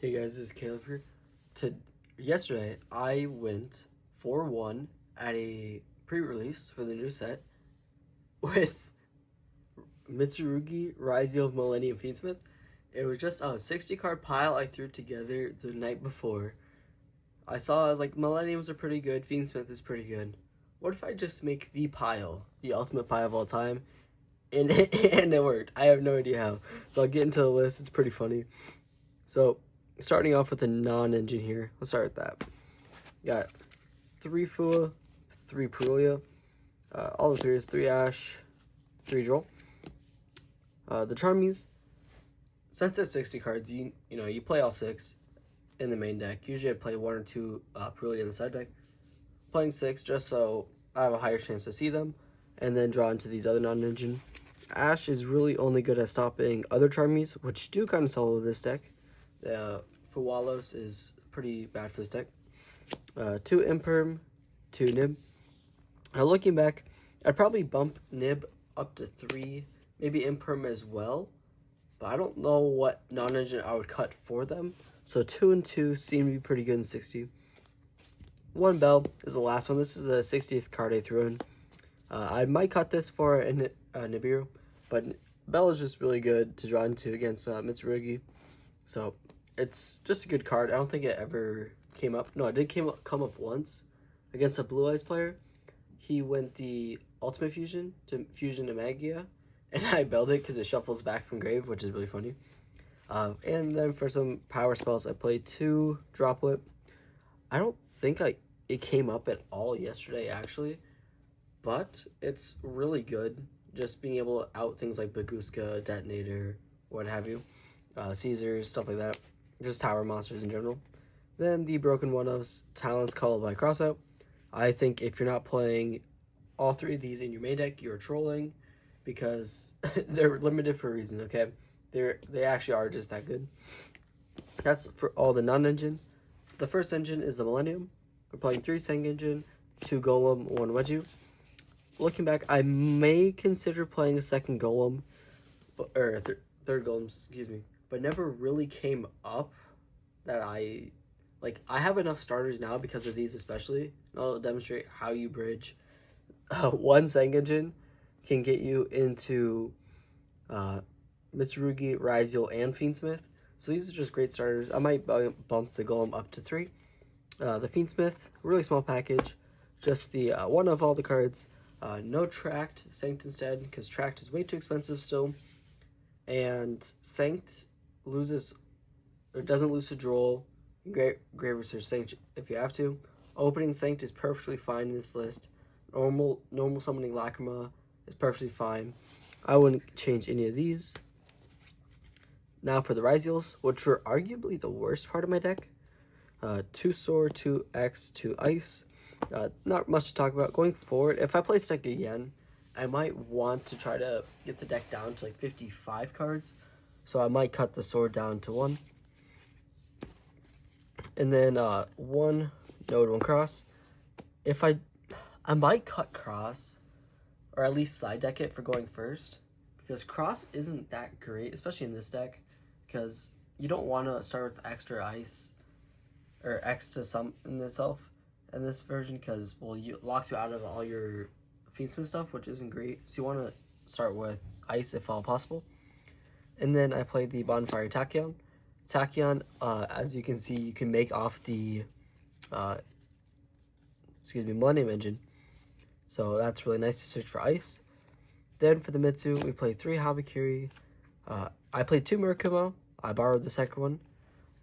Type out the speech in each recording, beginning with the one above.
Hey guys, this is Caleb here. Yesterday, I went 4-1 at a pre-release for the new set with Mitsurugi, Ryzeal, Millennium, Fiendsmith. It was just a 60 card pile I threw together the night before. I was like, Millenniums are pretty good, Fiendsmith is pretty good. What if I just make the pile, the ultimate pile of all time? And it worked. I have no idea how. So I'll get into the list. It's pretty funny. So starting off with the non-engine here. Let's start with that. Got 3 Fua, 3 Perulia, all the 3 is 3 Ash, 3 Droll. The Charmies, since it's 60 cards, you play all 6 in the main deck. Usually I play 1 or 2 Perulia in the side deck. Playing 6 just so I have a higher chance to see them, and then draw into these other non-engine. Ash is really only good at stopping other Charmies, which do kind of solo this deck. Fuwalos is pretty bad for this deck. 2 Imperm, 2 Nib. Looking back, I'd probably bump Nib up to 3, maybe Imperm as well, but I don't know what non-engine I would cut for them. So 2 and 2 seem to be pretty good in 60. 1 Bell is the last one. This is the 60th card I threw in. I might cut this for a Nibiru, but Bell is just really good to draw into against Mitsurugi. So it's just a good card. I don't think it ever came up. No, it did come up once against a Blue Eyes player. He went the Ultimate Fusion to Fusion Magia, and I belled it because it shuffles back from grave, which is really funny. And then for some power spells, I played 2 Droplet. I don't think it came up at all yesterday, actually, but it's really good. Just being able to out things like Baguska, Detonator, what have you, Caesars, stuff like that. Just tower monsters in general. Then the broken one-ofs, Talents Called by Crossout. I think if you're not playing all 3 of these in your main deck, you're trolling, because they're limited for a reason, okay? They actually are just that good. That's for all the non-engine. The first engine is the Millennium. We're playing 3 Sang Engine, 2 Golem, 1 Wedju. Looking back, I may consider playing a second Golem, or third Golem, excuse me, but never really came up that I have enough starters now because of these especially, and I'll demonstrate how you bridge. 1 Sang Engine can get you into Mitsurugi, Ryzeal, and Fiendsmith. So these are just great starters. I might bump the Golem up to 3. The Fiendsmith, really small package. Just the one of all the cards. No Tract, Sanct instead, because Tract is way too expensive still. And Sanct doesn't lose to Droll. Grave Research Sanct if you have to. Opening Sanct is perfectly fine in this list. Normal summoning Lacrima is perfectly fine. I wouldn't change any of these. Now for the Ryzeals, which were arguably the worst part of my deck. 2 Sword, 2 X, 2 Ice. Not much to talk about. Going forward, if I play this deck again, I might want to try to get the deck down to like 55 cards. So I might cut the Sword down to 1. And then 1 Node, 1 Cross. I might cut Cross, or at least side deck it for going first, because Cross isn't that great, especially in this deck, because you don't want to start with extra Ice or X to sum in itself in this version, because it locks you out of all your Fiendsmith stuff, which isn't great. So you want to start with Ice if all possible. And then I played the Bonfire Tachyon. Tachyon, as you can see, you can make off the Millennium Engine. So that's really nice to search for Ice. Then for the Mitsu, we played 3 Habakiri. I played 2 Murakumo. I borrowed the second one.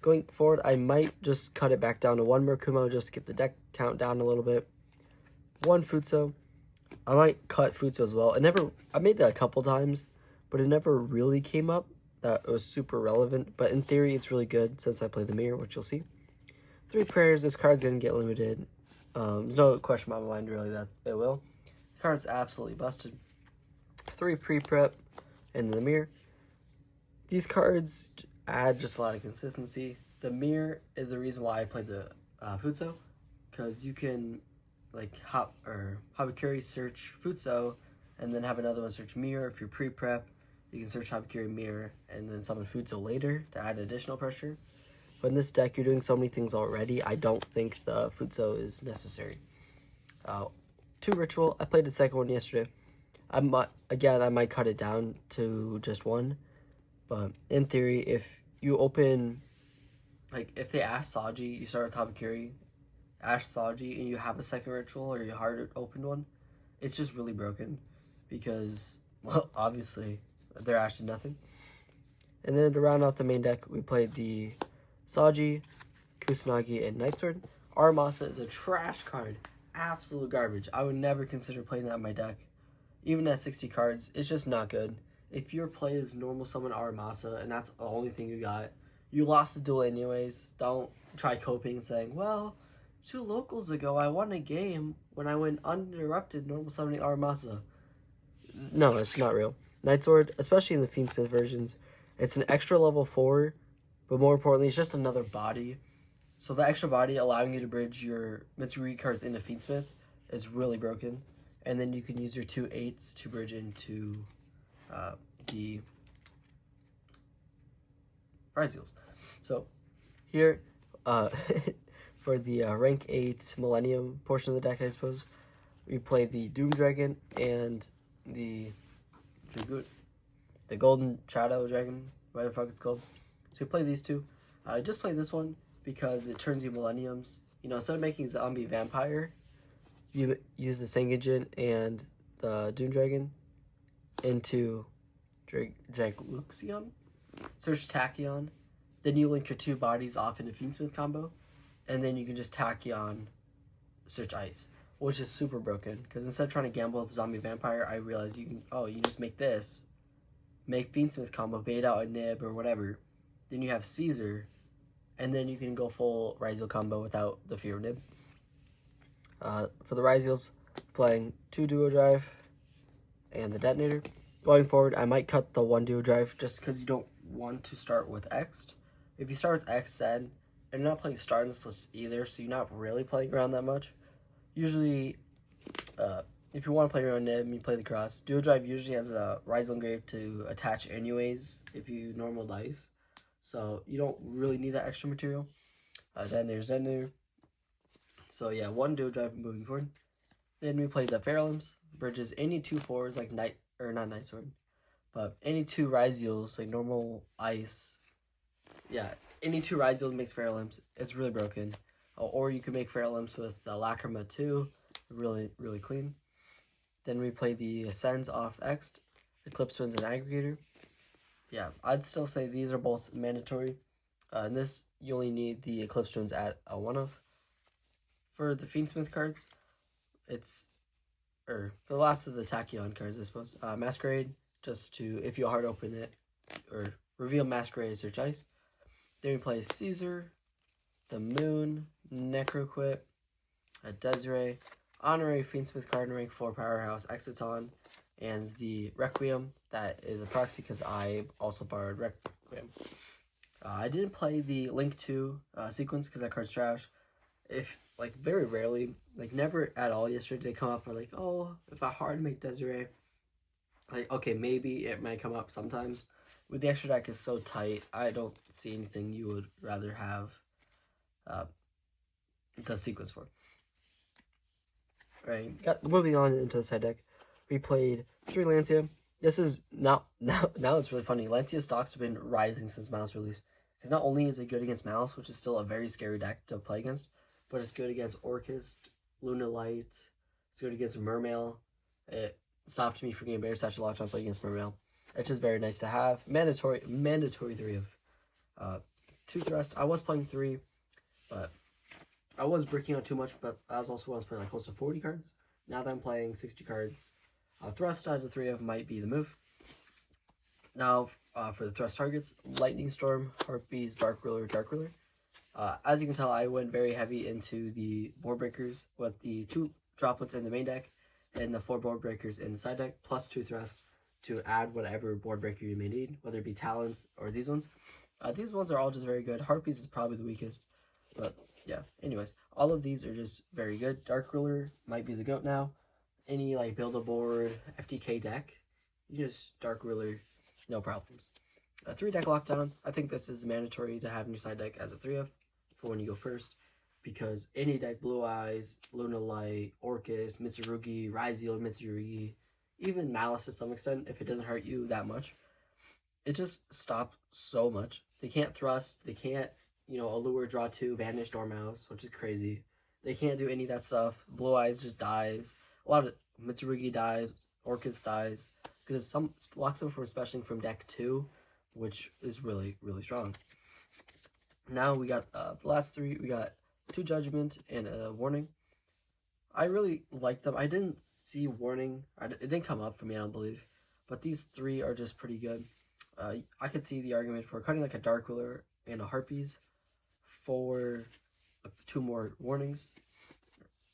Going forward, I might just cut it back down to 1 Murakumo, just to get the deck count down a little bit. 1 Futso. I might cut Futso as well. I made that a couple times, but it never really came up that it was super relevant. But in theory, it's really good since I play the Mirror, which you'll see. 3 Prayers. This card's going to get limited. There's no question in my mind, really, that it will. The card's absolutely busted. 3 Pre-Prep and the Mirror. These cards add just a lot of consistency. The Mirror is the reason why I played the Futso, because you can Habakiri search Futso and then have another one search Mirror. If you're pre-prep, you can search Habakiri Mirror and then summon Futso later to add additional pressure. But in this deck, you're doing so many things already. I don't think the Futso is necessary. 2 Ritual. I played the second one yesterday. I might cut it down to just 1. But in theory, if you open, like, if they ask Saji, you start with Tabakiri, Ash Saji, and you have a second Ritual or you hard opened one, it's just really broken. Because, well, obviously, they're Ash to nothing. And then to round out the main deck, we played the Saji, Kusanagi, and Nightsword. Aramasa is a trash card. Absolute garbage. I would never consider playing that in my deck. Even at 60 cards, it's just not good. If your play is normal summon Aramasa, and that's the only thing you got, you lost the duel anyways. Don't try coping and saying, well, 2 locals ago, I won a game when I went uninterrupted normal summoning Aramasa. No, it's not real. Nightsword, especially in the Fiendsmith versions, it's an extra level 4, but more importantly, it's just another body. So the extra body allowing you to bridge your Mitsurugi cards into Fiendsmith is really broken. And then you can use your 2 8s to bridge into the Ryzeals. So here, for the rank 8 Millennium portion of the deck, I suppose, we play the Doom Dragon and the Golden Shadow Dragon, whatever the fuck it's called. So we play these 2. I just play this one because it turns you Millenniums. You know, instead of making Zombie Vampire, you use the Sangajin and the Doom Dragon into Dragluxion, search Tachyon, then you link your 2 bodies off into Fiendsmith combo, and then you can just Tachyon search Ice, which is super broken, because instead of trying to gamble with Zombie Vampire, I realized you can, you just make this, make Fiendsmith combo, bait out a Nib or whatever, then you have Caesar, and then you can go full Ryzeal combo without the fear of Nib. For the Ryzeals, playing 2 Duo Drive and the Detonator. Going forward, I might cut the 1 Duo Drive just because you don't want to start with X. If you start with X, then, and you're not playing Star in this list either, so you're not really playing around that much. Usually, if you want to play your own Nib, you play the Cross. Duo Drive usually has a Ryzeal Engrave to attach anyways if you normal dice, so you don't really need that extra material. Detonator's Detonator. So yeah, 1 Duo Drive moving forward. Then we played the Fairlimbs, bridges any 2 4s like not Nightsword, but any 2 Ryzeals like normal Ice. Yeah, any 2 Ryzeals makes Fairlimbs. It's really broken. Or you can make Fairlimbs with Lacrima too. Really, really clean. Then we play the Ascends off X, Eclipse Twins, and Aggregator. Yeah, I'd still say these are both mandatory. In this, you only need the Eclipse Twins at a 1-of. For the Fiendsmith cards, for the last of the Tachyon cards, I suppose. Masquerade, just to, if you hard open it, or reveal Masquerade, search Ice. Then we play Caesar, the Moon, Necroquip, Desiree, Honorary Fiendsmith card in rank 4 Powerhouse, Exiton, and the Requiem. That is a proxy because I also borrowed Requiem. I didn't play the Link 2 sequence because that card's trash. Very rarely, never at all yesterday did it come up. Like, oh, if I hard make Desiree, okay, maybe it might come up sometimes. With the extra deck is so tight, I don't see anything you would rather have the sequence for. Alright, moving on into the side deck, we played 3 Lancia. This is now it's really funny. Lancia stocks have been rising since Malice release, because not only is it good against Malice, which is still a very scary deck to play against, but it's good against Orchist, Luna Light, it's good against Mermail. It stopped me from getting Bear Satch a lot of time playing against Mermail. It's just very nice to have. Mandatory 3 of 2 Thrust. I was playing 3, but I was breaking out too much, but I was also playing close to 40 cards. Now that I'm playing 60 cards, Thrust out of 3 of might be the move. Now, for the Thrust targets, Lightning Storm, Harpies, Dark Ruler. As you can tell, I went very heavy into the board breakers with the 2 droplets in the main deck and the 4 board breakers in the side deck, plus 2 Thrust to add whatever board breaker you may need, whether it be Talons or these ones. These ones are all just very good. Harpies is probably the weakest, but yeah. Anyways, all of these are just very good. Dark Ruler might be the GOAT now. Any build a board FTK deck, you just Dark Ruler, no problems. A 3-deck lockdown. I think this is mandatory to have in your side deck as a 3-of for when you go first, because any deck, Blue Eyes, Luna Light, Orcus, Mitsurugi, Ryzeal, Mitsurugi, even Malice to some extent, if it doesn't hurt you that much, it just stops so much. They can't thrust, they can't, allure, draw 2, banish Dormouse, which is crazy. They can't do any of that stuff. Blue Eyes just dies. A lot of Mitsurugi dies, Orcus dies, because it blocks them from specialing from deck 2, which is really, really strong. Now we got the last 3. We got 2 Judgment and a Warning. I really like them. I didn't see Warning. It didn't come up for me, I don't believe. But these 3 are just pretty good. I could see the argument for cutting like a Dark Ruler and a Harpies for 2 more Warnings,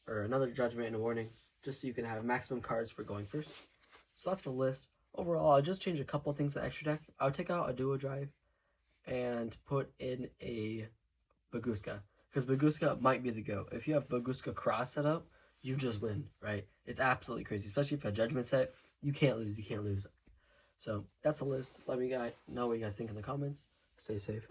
or another Judgment and a Warning, just so you can have maximum cards for going first. So that's the list. Overall, I'll just change a couple things in the extra deck. I would take out a Duo Drive and put in a Baguska, because Baguska might be the go. If you have Baguska Cross set up, you just win, right? It's absolutely crazy, especially if you have a Judgment set. You can't lose. You can't lose. So that's the list. Let me know what you guys think in the comments. Stay safe.